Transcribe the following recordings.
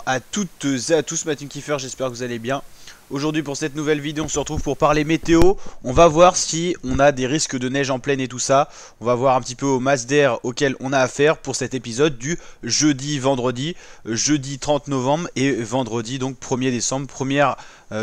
à toutes et à tous, ma team Kiffer, j'espère que vous allez bien. Aujourd'hui pour cette nouvelle vidéo on se retrouve pour parler météo. On va voir si on a des risques de neige en pleine et tout ça. On va voir un petit peu au mass d'air auquel on a affaire pour cet épisode du jeudi 30 novembre et vendredi donc 1er décembre, première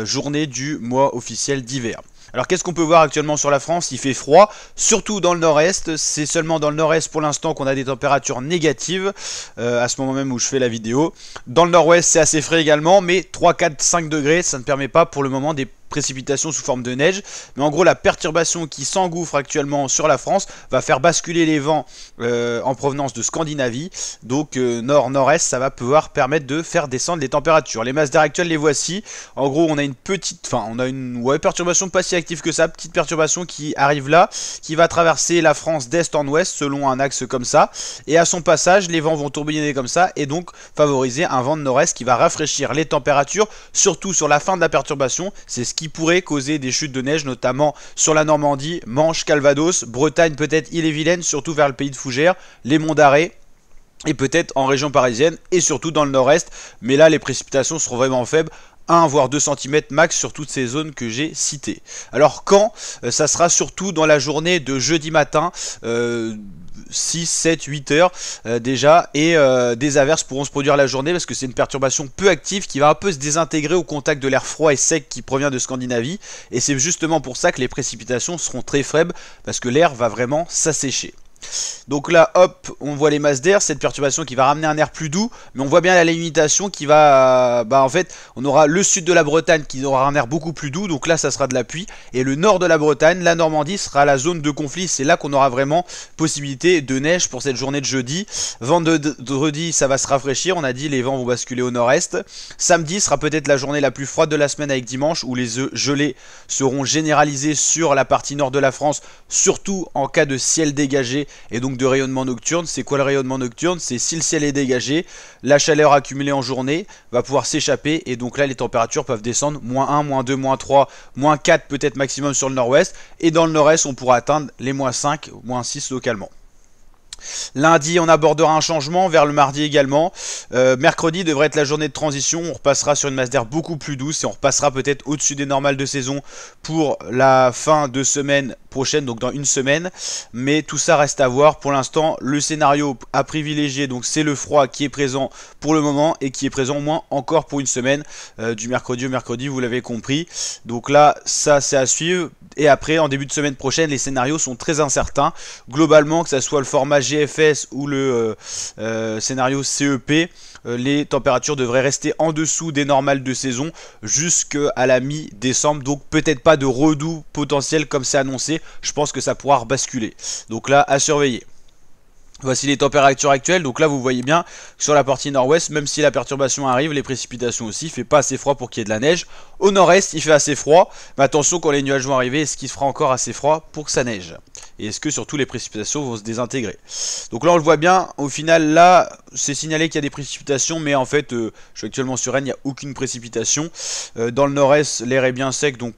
journée du mois officiel d'hiver. Alors qu'est-ce qu'on peut voir actuellement sur la France? Il fait froid, surtout dans le nord-est. C'est seulement dans le nord-est pour l'instant qu'on a des températures négatives à ce moment même où je fais la vidéo. Dans le nord-ouest c'est assez frais également, mais 3, 4, 5 degrés, ça ne permet pas pour le moment des précipitations sous forme de neige. Mais en gros la perturbation qui s'engouffre actuellement sur la France va faire basculer les vents en provenance de Scandinavie. Donc nord-nord-est, ça va pouvoir permettre de faire descendre les températures. Les masses d'air actuelles les voici. En gros on a une petite, perturbation pas si active que ça, petite perturbation qui arrive là, qui va traverser la France d'est en ouest selon un axe comme ça. Et à son passage les vents vont tourbillonner comme ça et donc favoriser un vent de nord-est qui va rafraîchir les températures, surtout sur la fin de la perturbation. C'est ce qui pourrait causer des chutes de neige, notamment sur la Normandie, Manche, Calvados, Bretagne, peut-être Ille-et-Vilaine, surtout vers le pays de Fougères, les monts d'Arrée, et peut-être en région parisienne, et surtout dans le nord-est. Mais là, les précipitations seront vraiment faibles. 1 voire 2 cm max sur toutes ces zones que j'ai citées. Alors quand? Ça sera surtout dans la journée de jeudi matin, 6, 7, 8 heures déjà, et des averses pourront se produire la journée parce que c'est une perturbation peu active qui va un peu se désintégrer au contact de l'air froid et sec qui provient de Scandinavie, et c'est justement pour ça que les précipitations seront très faibles parce que l'air va vraiment s'assécher. Donc là hop, on voit les masses d'air, cette perturbation qui va ramener un air plus doux, mais on voit bien la limitation qui va, en fait on aura le sud de la Bretagne qui aura un air beaucoup plus doux, donc là ça sera de la pluie, et le nord de la Bretagne, la Normandie sera la zone de conflit, c'est là qu'on aura vraiment possibilité de neige pour cette journée de jeudi. Vendredi ça va se rafraîchir, on a dit les vents vont basculer au nord-est. Samedi sera peut-être la journée la plus froide de la semaine avec dimanche où les gelées seront généralisées sur la partie nord de la France, surtout en cas de ciel dégagé et donc de rayonnement nocturne. C'est quoi le rayonnement nocturne? C'est si le ciel est dégagé, la chaleur accumulée en journée va pouvoir s'échapper et donc là les températures peuvent descendre -1, -2, -3, -4 peut-être maximum sur le nord-ouest, et dans le nord-est on pourra atteindre les -5, -6 localement. Lundi on abordera un changement vers le mardi également. Mercredi devrait être la journée de transition, on repassera sur une masse d'air beaucoup plus douce et on repassera peut-être au-dessus des normales de saison pour la fin de semaine prochaine, donc dans une semaine. Mais tout ça reste à voir. Pour l'instant le scénario à privilégier donc c'est le froid qui est présent pour le moment et qui est présent au moins encore pour une semaine, du mercredi au mercredi, vous l'avez compris. Donc là ça c'est à suivre. Et après en début de semaine prochaine les scénarios sont très incertains. Globalement que ça soit le format GFS ou le scénario CEP, les températures devraient rester en dessous des normales de saison jusqu'à la mi-décembre. Donc peut-être pas de redoux potentiel comme c'est annoncé. Je pense que ça pourra rebasculer. Donc là à surveiller. Voici les températures actuelles, donc là vous voyez bien sur la partie nord-ouest, même si la perturbation arrive, les précipitations aussi, il fait pas assez froid pour qu'il y ait de la neige. Au nord-est il fait assez froid, mais attention quand les nuages vont arriver, est-ce qu'il fera encore assez froid pour que ça neige? Et est-ce que surtout les précipitations vont se désintégrer? Donc là on le voit bien, au final là c'est signalé qu'il y a des précipitations, mais en fait je suis actuellement sur Rennes, il n'y a aucune précipitation. Dans le nord-est l'air est bien sec, donc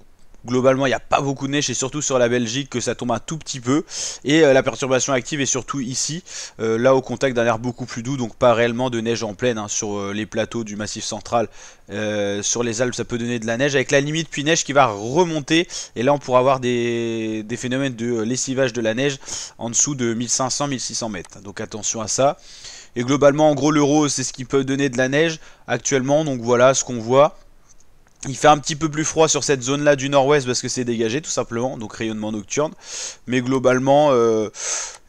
globalement il n'y a pas beaucoup de neige, et surtout sur la Belgique que ça tombe un tout petit peu. Et la perturbation active est surtout ici, là au contact d'un air beaucoup plus doux, donc pas réellement de neige en pleine sur les plateaux du Massif central. Sur les Alpes ça peut donner de la neige avec la limite puis neige qui va remonter, et là on pourra avoir des phénomènes de lessivage de la neige en dessous de 1500-1600 mètres, donc attention à ça. Et globalement en gros l'Euro c'est ce qui peut donner de la neige actuellement, donc voilà ce qu'on voit. Il fait un petit peu plus froid sur cette zone là du nord-ouest parce que c'est dégagé tout simplement, donc rayonnement nocturne. Mais globalement,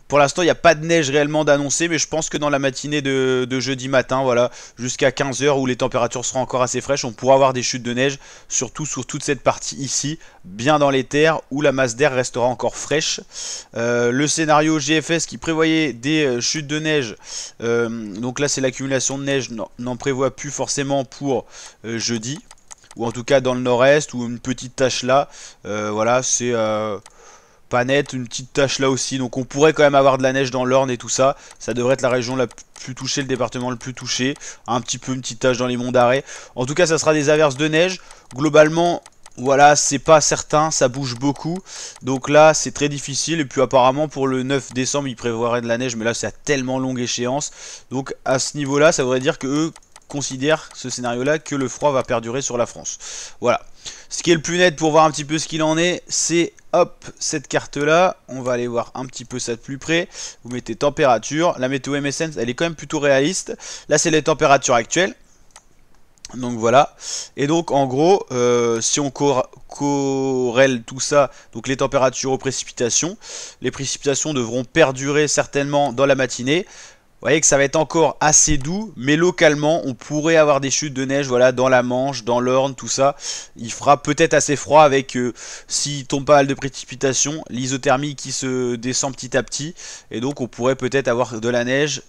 pour l'instant il n'y a pas de neige réellement d'annoncer, mais je pense que dans la matinée de jeudi matin, voilà, jusqu'à 15 h où les températures seront encore assez fraîches, on pourra avoir des chutes de neige, surtout sur toute cette partie ici, bien dans les terres, où la masse d'air restera encore fraîche. Le scénario GFS qui prévoyait des chutes de neige, donc là c'est l'accumulation de neige, n'en prévoit plus forcément pour jeudi. Ou en tout cas dans le nord-est, ou une petite tache là, voilà, c'est pas net, une petite tache là aussi, donc on pourrait quand même avoir de la neige dans l'Orne et tout ça, ça devrait être la région la plus touchée, le département le plus touché, un petit peu une petite tache dans les monts d'Arrée. En tout cas ça sera des averses de neige, globalement voilà, c'est pas certain, ça bouge beaucoup, donc là c'est très difficile. Et puis apparemment pour le 9 décembre il prévoirait de la neige, mais là c'est à tellement longue échéance, donc à ce niveau là ça voudrait dire que eux considère ce scénario-là que le froid va perdurer sur la France. Voilà. Ce qui est le plus net pour voir un petit peu ce qu'il en est, c'est hop, cette carte-là. On va aller voir un petit peu ça de plus près. Vous mettez température. La météo MSN, elle est quand même plutôt réaliste. Là, c'est les températures actuelles. Donc voilà, et donc en gros, si on corrèle tout ça, donc les températures aux précipitations, les précipitations devront perdurer certainement dans la matinée. Vous voyez que ça va être encore assez doux, mais localement, on pourrait avoir des chutes de neige, voilà, dans la Manche, dans l'Orne, tout ça. Il fera peut-être assez froid avec, s'il tombe pas mal de précipitations, l'isothermie qui se descend petit à petit, et donc on pourrait peut-être avoir de la neige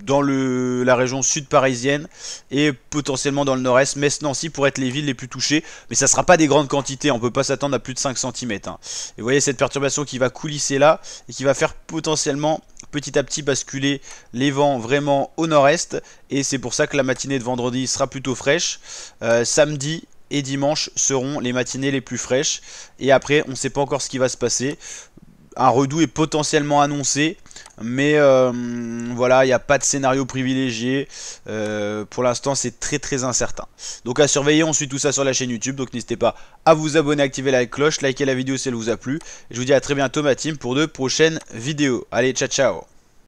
dans la région sud parisienne et potentiellement dans le nord-est. Metz-Nancy pourraient être les villes les plus touchées, mais ça ne sera pas des grandes quantités, on ne peut pas s'attendre à plus de 5 cm. Hein. Et vous voyez cette perturbation qui va coulisser là et qui va faire potentiellement petit à petit basculer les vents vraiment au nord-est, et c'est pour ça que la matinée de vendredi sera plutôt fraîche. Samedi et dimanche seront les matinées les plus fraîches, et après on ne sait pas encore ce qui va se passer. Un redout est potentiellement annoncé, mais voilà, il n'y a pas de scénario privilégié. Pour l'instant, c'est très incertain. Donc à surveiller, on suit tout ça sur la chaîne YouTube. Donc n'hésitez pas à vous abonner, activer la cloche, liker la vidéo si elle vous a plu. Et je vous dis à très bientôt ma team pour de prochaines vidéos. Allez, ciao ciao.